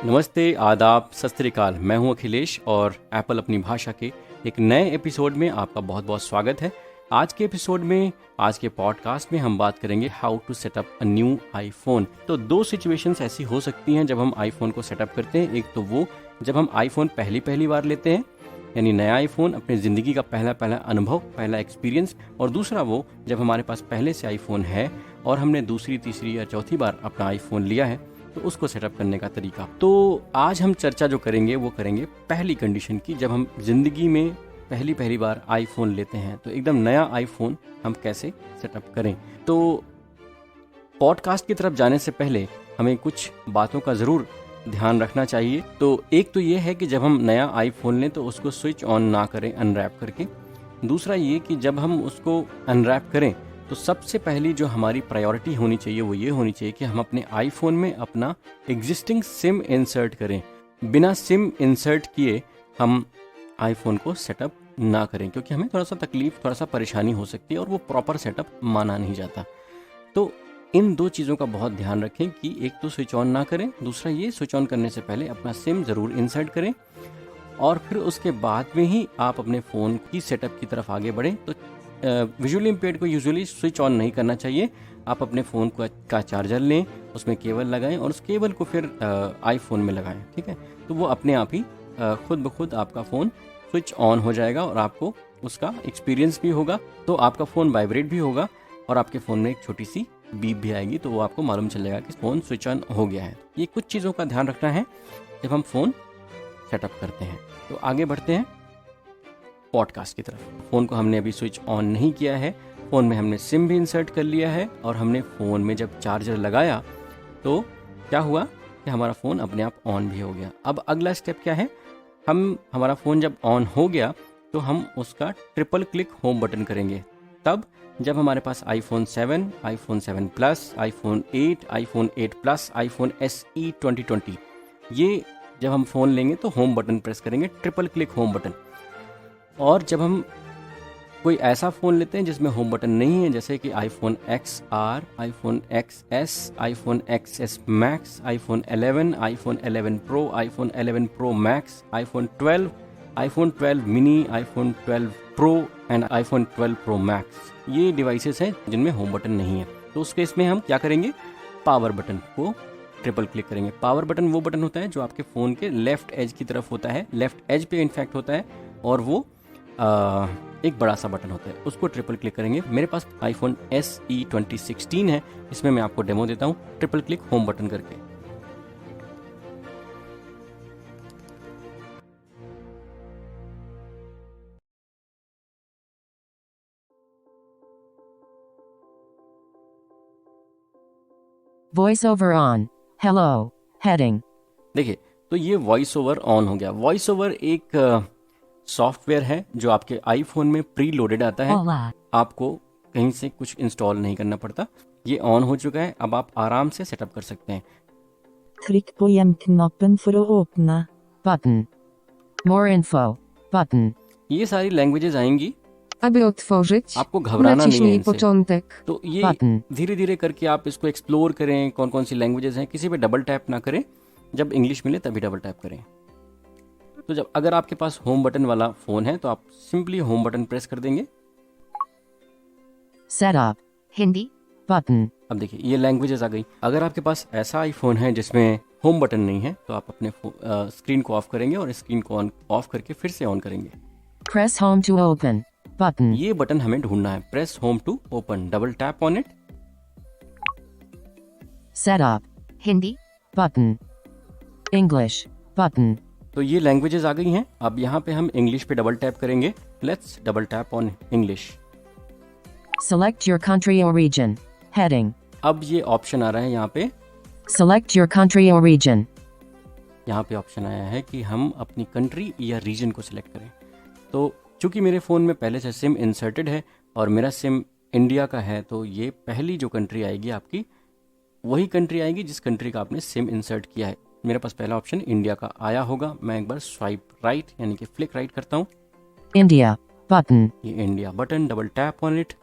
नमस्ते, आदाब, सत श्री अकाल। मैं हूं अखिलेश और एप्पल अपनी भाषा के एक नए एपिसोड में आपका बहुत बहुत स्वागत है। आज के एपिसोड में, आज के पॉडकास्ट में हम बात करेंगे how to setup a new iPhone. तो दो सिचुएशंस ऐसी हो सकती हैं जब हम आईफोन को सेटअप करते हैं। एक तो वो जब हम आईफोन पहली बार लेते हैं, यानी नया आईफोन, अपनी ज़िंदगी का पहला अनुभव, पहला एक्सपीरियंस। और दूसरा वो जब हमारे पास पहले से आईफोन है और हमने दूसरी, तीसरी या चौथी बार अपना आईफोन लिया है, तो उसको सेटअप करने का तरीका। तो आज हम चर्चा जो करेंगे वो करेंगे पहली कंडीशन की, जब हम जिंदगी में पहली बार आईफोन लेते हैं तो एकदम नया आईफोन हम कैसे सेटअप करें। तो पॉडकास्ट की तरफ जाने से पहले हमें कुछ बातों का ज़रूर ध्यान रखना चाहिए। तो एक तो ये है कि जब हम नया आईफोन लें तो उसको स्विच ऑन ना करें अनरैप करके। दूसरा ये कि जब हम उसको अनरैप करें तो सबसे पहली जो हमारी प्रायोरिटी होनी चाहिए वो ये होनी चाहिए कि हम अपने आईफोन में अपना एग्जिस्टिंग सिम इंसर्ट करें। बिना सिम इंसर्ट किए हम आईफोन को सेटअप ना करें, क्योंकि हमें थोड़ा सा तकलीफ, थोड़ा सा परेशानी हो सकती है और वो प्रॉपर सेटअप माना नहीं जाता। तो इन दो चीज़ों का बहुत ध्यान रखें कि एक तो स्विच ऑन ना करें, दूसरा ये स्विच ऑन करने से पहले अपना सिम ज़रूर इंसर्ट करें और फिर उसके बाद में ही आप अपने फ़ोन की सेटअप की तरफ आगे बढ़ें। तो विजुअली इम्पेयर्ड को यूजुअली स्विच ऑन नहीं करना चाहिए। आप अपने फ़ोन का चार्जर लें, उसमें केबल लगाएं और उस केबल को फिर आईफोन में लगाएं, ठीक है। तो वो अपने आप ही खुद ब खुद आपका फ़ोन स्विच ऑन हो जाएगा और आपको उसका एक्सपीरियंस भी होगा। तो आपका फ़ोन वाइब्रेट भी होगा और आपके फ़ोन में एक छोटी सी बीप भी आएगी, तो वो आपको मालूम चल जाएगा कि फ़ोन स्विच ऑन हो गया है। ये कुछ चीज़ों का ध्यान रखना है जब हम फ़ोन सेटअप करते हैं। तो आगे बढ़ते हैं पॉडकास्ट की तरफ। फ़ोन को हमने अभी स्विच ऑन नहीं किया है, फ़ोन में हमने सिम भी इंसर्ट कर लिया है और हमने फ़ोन में जब चार्जर लगाया तो क्या हुआ कि हमारा फ़ोन अपने आप ऑन भी हो गया। अब अगला स्टेप क्या है, हमारा फ़ोन जब ऑन हो गया तो हम उसका ट्रिपल क्लिक होम बटन करेंगे। तब जब हमारे पास iPhone 7, iPhone 7 plus, iPhone 8, iPhone 8 plus, iPhone SE 2020, ये जब हम फ़ोन लेंगे तो होम बटन प्रेस करेंगे, ट्रिपल क्लिक होम बटन। और जब हम कोई ऐसा फ़ोन लेते हैं जिसमें होम बटन नहीं है, जैसे कि iPhone XR, iPhone XS, iPhone XS Max, iPhone 11, iPhone 11 Pro, iPhone 11 Pro Max, iPhone 12, iPhone 12 mini, iPhone 12 Pro and iPhone 12 Pro Max, ये डिवाइसेस हैं जिनमें होम बटन नहीं है। तो उस केस में हम क्या करेंगे, पावर बटन को ट्रिपल क्लिक करेंगे। पावर बटन वो बटन होता है जो आपके फ़ोन के लेफ्ट एज की तरफ होता है, लेफ्ट एज पे इनफैक्ट होता है, और वो एक बड़ा सा बटन होता है, उसको ट्रिपल क्लिक करेंगे। मेरे पास आईफोन SE 2016 है, इसमें मैं आपको डेमो देता हूँ ट्रिपल क्लिक होम बटन करके। VoiceOver on. Hello. Heading. देखिए, तो ये वॉइस ओवर ऑन हो गया। वॉइस ओवर एक सॉफ्टवेयर है जो आपके आईफोन में प्री लोडेड आता है, आपको कहीं से कुछ इंस्टॉल नहीं करना पड़ता। ये ऑन हो चुका है, अब आप आराम से सेटअप कर सकते हैं। Trykk på hjem-knappen for å åpne. Button. More info. Button. ये सारी लैंग्वेजेस आएंगी, Aby otworzyć, आपको घबराना नहीं है naciśnij इनसे। początek. तो ये Button. धीरे धीरे करके आप इसको एक्सप्लोर करें, कौन कौन सी लैंग्वेजेस हैं। किसी पे डबल टैप ना करें, जब इंग्लिश मिले तभी डबल टैप करें। तो जब अगर आपके पास होम बटन वाला फ़ोन है तो आप सिंपली होम बटन प्रेस कर देंगे। Setup. Hindi, Button. अब देखिए ये लैंग्वेजेस आ गई। अगर आपके पास ऐसा आईफोन है जिसमें होम बटन नहीं है तो आप अपने स्क्रीन को ऑफ करेंगे और स्क्रीन को ऑफ करके फिर से ऑन करेंगे। Press home to open. Button. ये बटन हमें ढूंढना है, press home to open, double tap on it. Setup. Hindi, Button. English. Button. तो ये लैंग्वेजेस आ गई हैं। अब यहाँ पे हम इंग्लिश पे डबल टैप करेंगे। Let's double tap on English. Select your country or region. Heading. अब ये ऑप्शन आ रहा है यहाँ पे, Select your country or region. यहाँ पे ऑप्शन आया है कि हम अपनी कंट्री या रीजन को सिलेक्ट करें। तो चूंकि मेरे फ़ोन में पहले से सिम इंसर्टेड है और मेरा सिम इंडिया का है, तो ये पहली जो कंट्री आएगी आपकी, वही कंट्री आएगी जिस कंट्री का आपने सिम इंसर्ट किया है। मेरे पास पहला ऑप्शन इंडिया का आया होगा। मैं एक बार स्वाइप राइट यानी कि फ्लिक राइट करता हूँ। India. Button. ये India button, double tap on it.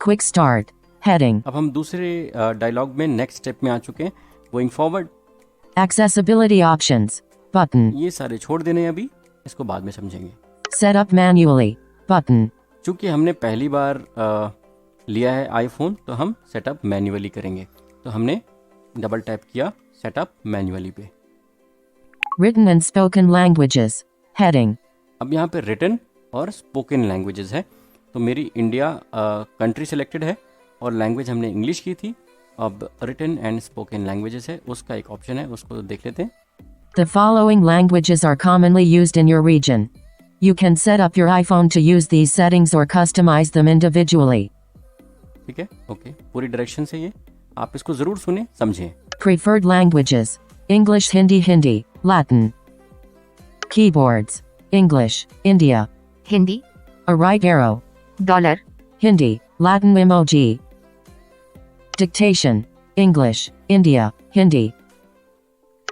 Quick start. Heading. अब हम दूसरे डायलॉग में नेक्स्ट स्टेप में आ चुके हैं। Going forward. Accessibility options. Button. ये सारे छोड़ देने हैं अभी, इसको बाद में समझेंगे। Set up manually. Button. चूंकि हमने पहली बार लिया है आईफोन, तो हम सेटअप मैन्युअली करेंगे। तो हमने डबल टैप किया सेटअप मैन्युअली पे। Written and spoken languages. Heading. अब यहाँ पे रिटन और स्पोकन लैंग्वेजेस है। तो मेरी इंडिया कंट्री सिलेक्टेड है और लैंग्वेज हमने इंग्लिश की थी। अब रिटन एंड स्पोकन लैंग्वेजेस है, उसका एक ऑप्शन है, उसको देख लेते हैं। The following languages are commonly used in your region. You can set up your iPhone to use these settings or customize them individually. ठीक है, ओके, पूरी डायरेक्शन से ये आप इसको ज़रूर सुने समझें। Preferred languages. English, Hindi, Latin. Keyboards. English, India. Hindi, A right arrow. Dollar, Hindi, Latin emoji. Dictation. English, India, Hindi.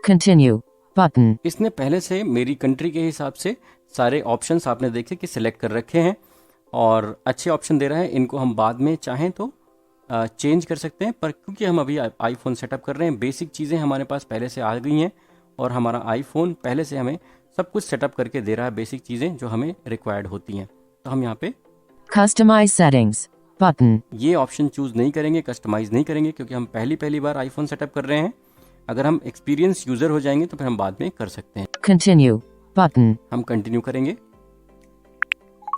Continue. Button. इसने पहले से मेरी कंट्री के हिसाब से सारे ऑप्शंस आपने देखे कि सिलेक्ट कर रखे हैं और अच्छे ऑप्शन दे रहा है। इनको हम बाद में चाहें तो चेंज कर सकते हैं, पर क्योंकि हम अभी आईफोन सेटअप कर रहे हैं, बेसिक चीज़ें हमारे पास पहले से आ गई हैं और हमारा आईफोन पहले से हमें सब कुछ सेटअप करके दे रहा है, बेसिक चीज़ें जो हमें रिक्वायर्ड होती हैं। तो हम यहाँ पे Customize settings. Button. ये ऑप्शन चूज़ नहीं करेंगे, कस्टमाइज़ नहीं करेंगे, क्योंकि हम पहली बार आईफोन सेटअप कर रहे हैं। अगर हम एक्सपीरियंस यूज़र हो जाएंगे तो फिर हम बाद में कर सकते हैं। Continue. Button. हम कंटिन्यू करेंगे।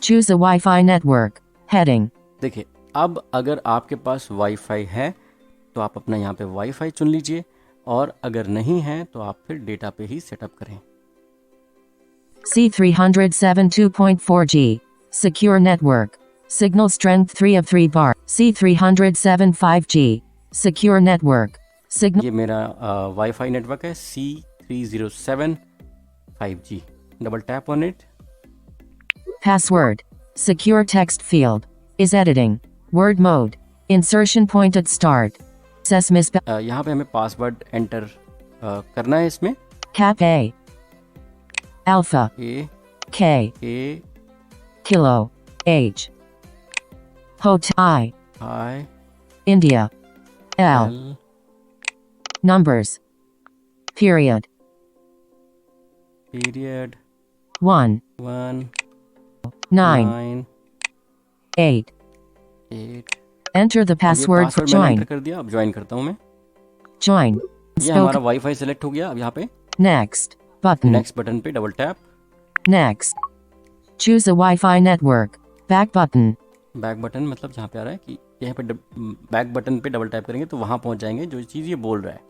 Choose a Wi-Fi network. Heading. देखिए, अब अगर आपके पास वाईफाई है तो आप अपना यहाँ पे वाईफाई चुन लीजिए, और अगर नहीं है तो आप फिर डेटा पे ही सेटअप करें। C307 2.4G. Secure network. Signal strength 3 of 3 bar. C307 5G. Secure network. Signal. ये मेरा वाईफाई नेटवर्क है C307 5G। Double tap on it. Password. Secure text field. Is editing. Word mode. Insertion point at start. Access misspell. यहाँ पे हमें password enter करना है। इसमें Cap A. Alpha. A K. A Kilo. H. Hotel. I India. L. L Numbers. Period. Period 1. 1 9. 9 8. 8। Enter the password for मैंने join. Enter कर दिया। अब ज्वाइन करता हूँ मैं। Join. ये हमारा Spoken. वाईफाई सेलेक्ट हो गया। अब यहाँ पे Next. Button. नेक्स्ट बटन पे double tap. Next. Choose a Wi-Fi network. Back button. Back button मतलब जहाँ पे आ रहा है कि यहाँ पे बैक बटन पे डबल टैप करेंगे तो वहाँ पहुँच जाएंगे जो चीज़ ये बोल रहा है,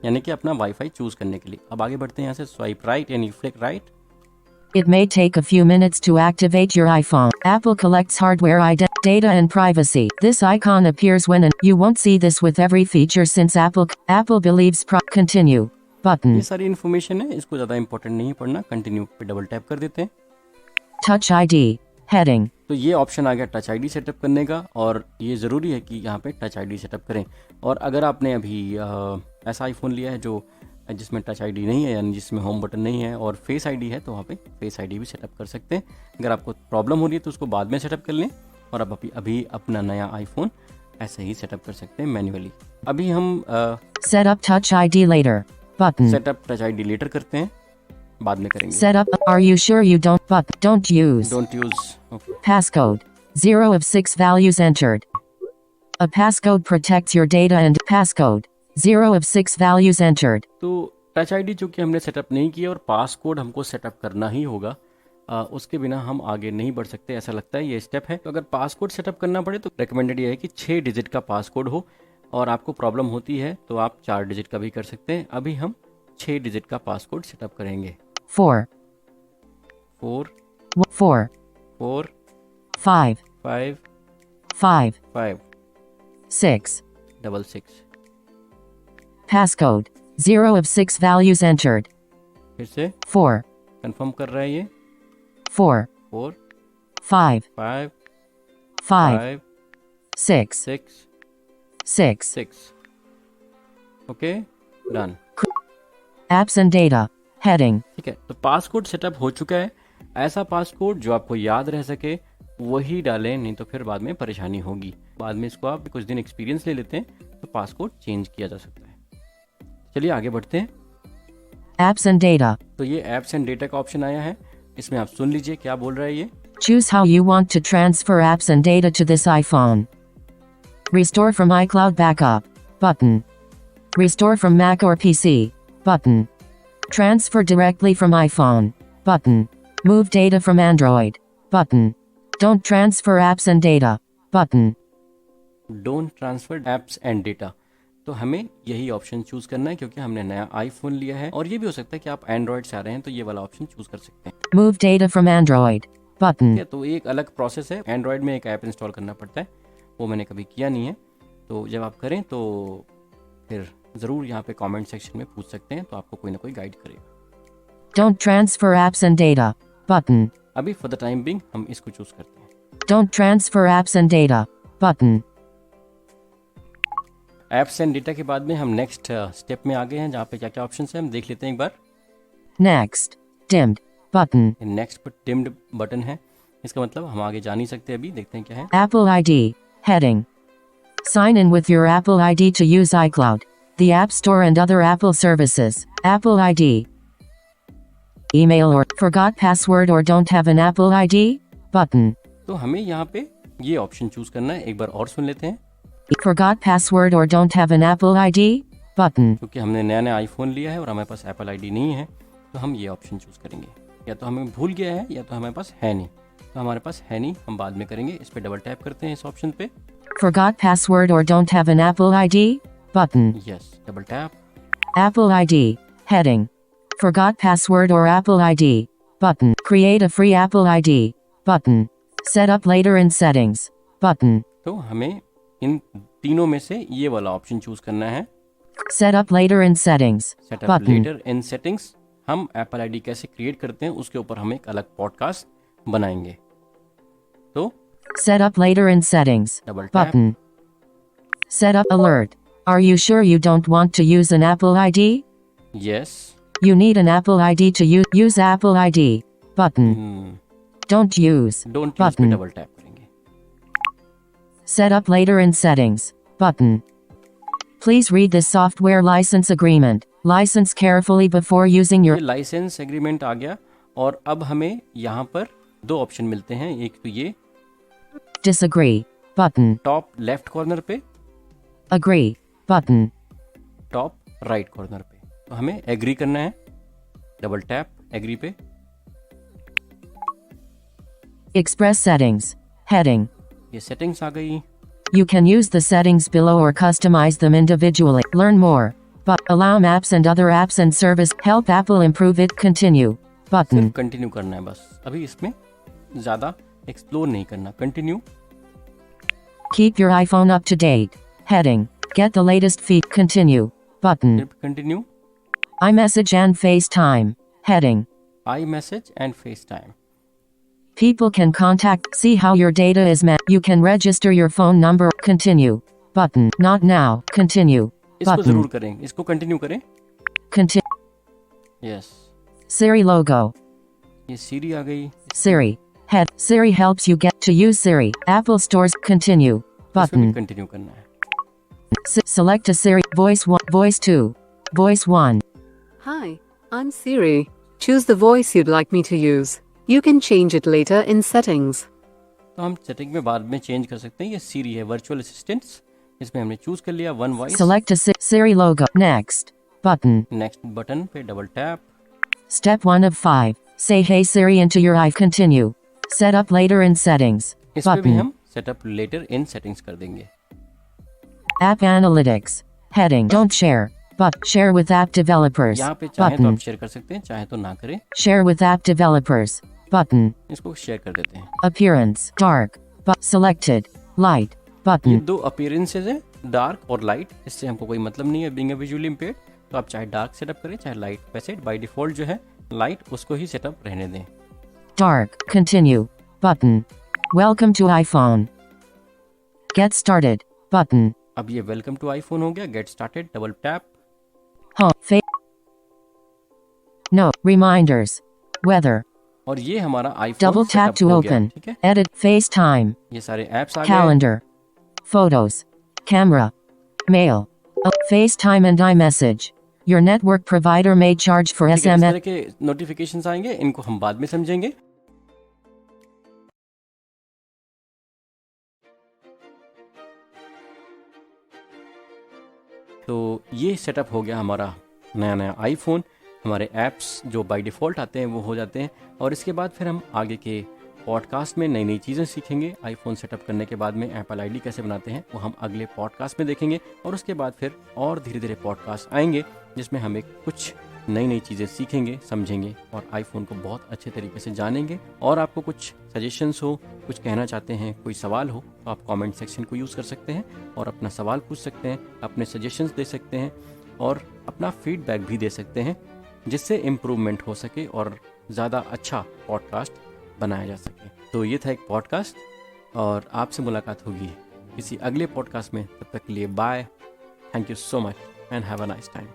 यानी कि अपना वाईफाई चूज़ करने के लिए। अब आगे बढ़ते हैं यहाँ से स्वाइप राइट यानी flick right. It may take a few minutes to activate your iPhone. Apple collects hardware data and privacy. This icon appears when you won't see this with every feature since Apple believes continue button. ये सारी information है, इसको ज़्यादा important नहीं पढ़ना। Continue पे double tap कर देते हैं। Touch ID heading. तो ये ऑप्शन आ गया टच आईडी सेटअप करने का, और ये ज़रूरी है कि यहाँ पे टच आईडी सेटअप करें। और अगर आपने अभी ऐसा आईफोन लिया है जो जिसमें टच आईडी नहीं है, यानी जिसमें होम बटन नहीं है और फेस आईडी है, तो वहाँ पे फेस आईडी भी सेटअप कर सकते हैं। अगर आपको प्रॉब्लम हो रही है तो उसको बाद में सेटअप कर लें, और अब अभी अपना नया आईफोन ऐसे ही सेटअप कर सकते हैं मैन्युअली। अभी हम Set up Touch ID later button. Setup Touch ID later करते हैं, बाद में करेंगे। Set up. Are you sure you don't use don't use. passcode? 0 of 6 values entered. A passcode protects your data and passcode. 0 of 6 values entered. तो touch ID चूँकि हमने setup नहीं किया और पासकोड हमको सेटअप करना ही होगा, उसके बिना हम आगे नहीं बढ़ सकते, ऐसा लगता है ये स्टेप है। तो अगर पासकोड सेटअप करना पड़े तो रिकमेंडेड ये है कि 6 डिजिट का पासकोड हो, और आपको प्रॉब्लम होती है तो आप 4 डिजिट का भी कर सकते हैं। अभी हम 6 डिजिट का पासकोड सेटअप करेंगे। 4. 4 4. 4 5. 5 5. 5 6. 6 6। Passcode. 0 of 6 values entered. फिर से 4. कंफर्म कर रहा है ये। 4. 4 5. 5 5. 5 6. 6 6. 6। Okay, done. Apps and data. Heading. ठीक है, तो पासकोड सेटअप हो चुका है। ऐसा पासकोड जो आपको याद रह सके वही डालें, नहीं तो फिर बाद में परेशानी होगी। बाद में इसको आप कुछ दिन एक्सपीरियंस ले लेते हैं तो पासकोड चेंज किया जा सकता है। चलिए आगे बढ़ते हैं। Apps and data. तो ये एप्स एंड डेटा का ऑप्शन आया है, इसमें आप सुन लीजिए क्या बोल रहा है ये। Choose how you want to transfer apps and data to this iPhone. Restore from iCloud backup. Button. Restore from Mac or PC. Button. Transfer directly from iPhone. Button. Move data from Android. Button. Don't transfer apps and data. Button. Don't transfer apps and data. तो हमें यही option choose करना है क्योंकि हमने नया iPhone लिया है, और ये भी हो सकता है कि आप एंड्रॉइड से आ रहे हैं तो ये वाला ऑप्शन चूज कर सकते हैं। Move data from Android. Button. तो एक अलग प्रोसेस है, एंड्रॉइड में एक ऐप इंस्टॉल करना पड़ता है, वो मैंने कभी किया नहीं है। तो जब आप करें तो फिर ज़रूर यहाँ पे कमेंट सेक्शन में पूछ सकते हैं, तो आपको कोई ना कोई गाइड करेगा। Don't transfer apps and data. Button. अभी फॉर द टाइम बिंग हम इसको चूज करते हैं। Don't transfer apps and data. Button. Apps and data के बाद में हम नेक्स्ट स्टेप में आ गए हैं, जहाँ पे क्या क्या ऑप्शन है हम देख लेते हैं एक बार। Next. Dimmed. Button. नेक्स्ट पर डिम्ड बटन है, इसका मतलब हम आगे जा नहीं सकते, अभी देखते हैं क्या है। Apple ID. Heading. Sign in with your Apple ID to use iCloud, the App Store and other Apple services. Apple ID. Email or forgot password or don't have an Apple ID? Button. तो हमें यहाँ पे ये option choose करना है, एक बार और सुन लेते हैं। Forgot password or don't have an Apple ID? Button. क्योंकि हमने नया नया आईफोन लिया है और हमारे पास एप्पल आईडी नहीं है, तो हम ये ऑप्शन चूज करेंगे। या तो हमें भूल गया है या तो हमारे पास है नहीं, तो हमारे पास है नहीं, हम बाद में करेंगे। इस पे डबल टैप करते हैं इस ऑप्शन पे। Forgot password or don't have an Apple ID? Button. Yes, double tap. Apple ID. Heading. Forgot password or Apple ID. Button. Create a free Apple ID. Button. Set up later in settings. Button. तो हमें इन तीनों में से ये वाला option choose करना है। Set up later in settings. सेटअप Button. Later in settings. हम एप्पल आईडी कैसे क्रिएट करते हैं उसके ऊपर हम एक अलग पॉडकास्ट बनाएंगे। तो Set up later in settings. Double tap. Button. Set up alert. Are you sure you don't want to use an Apple ID? Yes. You need an Apple ID to use Apple ID. Button. Don't use. Don't use पे Button. Double tap करेंगे। Set up later in settings. Button. Please read this software license agreement. License carefully before using your. ये licence agreement आ गया, और अब हमें यहाँ पर दो ऑप्शन मिलते हैं। एक तो ये Disagree. Button. Top left corner पे, Agree. Button. Top right corner पे। तो हमें एग्री करना है, डबल टैप एग्री पे। Express settings. Heading. ये सेटिंग्स आ गई। You can use the settings below or customize them individually. Learn more. But allow apps and other apps and service. Help Apple improve it. Continue. Button. सिर्फ continue करना है बस, अभी इसमें ज़्यादा explore नहीं करना। Continue. Keep your iPhone up to date. Heading. Get the latest feed. Continue. Button. सिर्फ continue. iMessage and FaceTime. Heading. I message and face time. People can contact. See how your data is met. You can register your phone number. Continue. Button. Not now. Continue. इसको Button. जरूर करें, इसको continue करें। Continue. Yes. Siri logo. ये सीरी आ गई, Siri. Head. Siri helps you get to use Siri. Apple stores. Continue. इसको भी Button. Continue करना है। Select a Siri. Voice 1. Voice 2. Voice 1. Hi, I'm Siri. Choose the voice you'd like me to use. You can change it later in settings. तो हम setting में बाद में change कर सकते हैं। ये सीरी है, वर्चुअल असिस्टेंट्स, इसमें हमने चूज कर लिया one voice. Select a Siri logo. Next. Button. Next button पे double tap. Step 1 of 5. Say Hey Siri into your iPhone. Continue. Set up later in settings. इस पे भी Button. हम सेटअप लेटर इन सेटिंग्स कर देंगे। App Analytics. Heading. Don't share. But share with app developers. यहाँ पे चाहे तो Button. आप शेयर कर सकते हैं, चाहे तो ना करें। Share with app developers. Button. इसको शेयर कर देते हैं। Appearance. Dark. But selected. Light. ये Button. दो अपीयरेंसेज हैं, डार्क और लाइट। इससे हमको कोई मतलब नहीं है बीइंग अ विजुअली इम्पेयर्ड, तो आप चाहे डार्क सेटअप करें चाहे लाइट। वैसे बाय डिफॉल्ट जो है लाइट, उसको ही सेटअप रहने दें। Dark. Continue. Button. Welcome to iPhone. Get started. Button. अब ये वेलकम टू आईफोन हो गया। Get started, double tap. Home. No. Reminders. Weather. और ये हमारा iPhone Double tap to open. ठीक है। Edit. FaceTime. ये सारे ऐप्स आ गए। Calendar. Photos. Camera. Mail. FaceTime and iMessage. Your network provider may charge for ठीक है, इस SMS. तरह के नोटिफिकेशंस आएंगे, इनको हम बाद में समझेंगे। तो ये सेटअप हो गया हमारा नया नया आईफोन। हमारे ऐप्स जो बाय डिफ़ॉल्ट आते हैं वो हो जाते हैं, और इसके बाद फिर हम आगे के पॉडकास्ट में नई नई चीज़ें सीखेंगे। आईफोन सेटअप करने के बाद में एप्पल आईडी कैसे बनाते हैं वो हम अगले पॉडकास्ट में देखेंगे, और उसके बाद फिर और धीरे धीरे पॉडकास्ट आएंगे जिसमें हम एक कुछ नई नई चीज़ें सीखेंगे, समझेंगे और आईफोन को बहुत अच्छे तरीके से जानेंगे। और आपको कुछ सजेशंस हो, कुछ कहना चाहते हैं, कोई सवाल हो, तो आप कमेंट सेक्शन को यूज़ कर सकते हैं और अपना सवाल पूछ सकते हैं, अपने सजेशंस दे सकते हैं और अपना फीडबैक भी दे सकते हैं, जिससे इम्प्रूवमेंट हो सके और ज़्यादा अच्छा पॉडकास्ट बनाया जा सके। तो ये था एक पॉडकास्ट, और आपसे मुलाकात होगी किसी अगले पॉडकास्ट में। तब तक के लिए bye, thank you so much and have a nice time.